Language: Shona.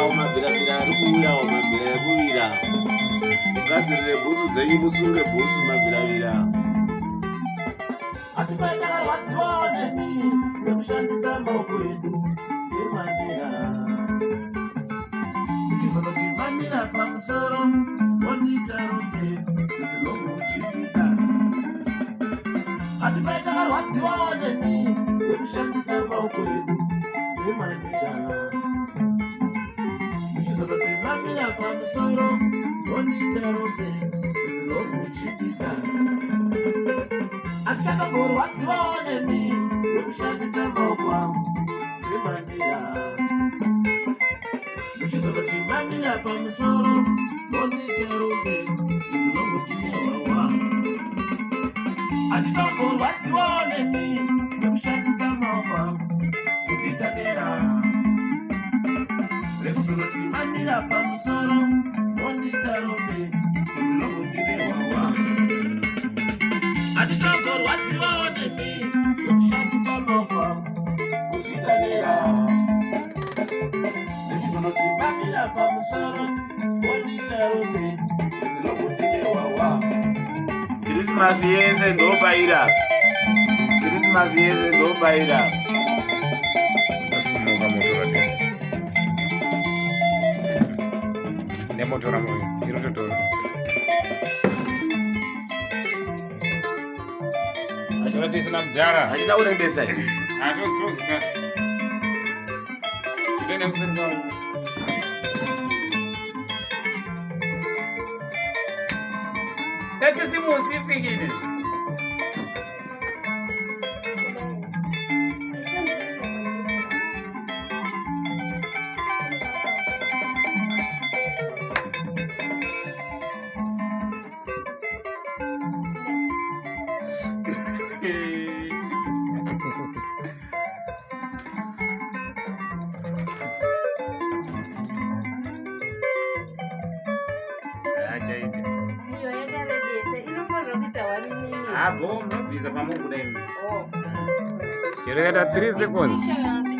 kuuyawo mavhiravhira ari kuuyawo mavhira ekuvira mugadzirire bhutsu dzenyu musunge bhutsu mavhiravhira hatifai takarwadziwawo nemi nekushandisa maoko edu semandira tichizondochimamira pamusoro wotiita rombe zinomuchidida hatifai takarwadziwawo nemi nekushandisa maoko edu semandira tichizondochimamira pamusoro wotiita rombe zinomuchidida hatichakamborwadziwawo nemi nekushandisa maoko angu semandira muchizondochimamira pamusoro wondiita rombe zinomuchiwawa hatichakamborwadziwawo nemi nekushandisa maoko angu kutiita dera rekuzondochimamira pamusoro wondiita rombe zinomuchiwawa hatichakamborwadziwawo nemi nekushandisa maoko angu kutiita dera rekuzondochimamira pamusoro wondiita rombe zinomuchiwawa Krismasi yese ndopaira Krismasi yese ndopaira Tasimuka moto ratese nemoto ramoyo irototoro achiratese namudhara achida kurembesa atozikata zvitene kusenga ekisimusi ifikile Bom, não avisa para mudar. Chega a 3 segundos.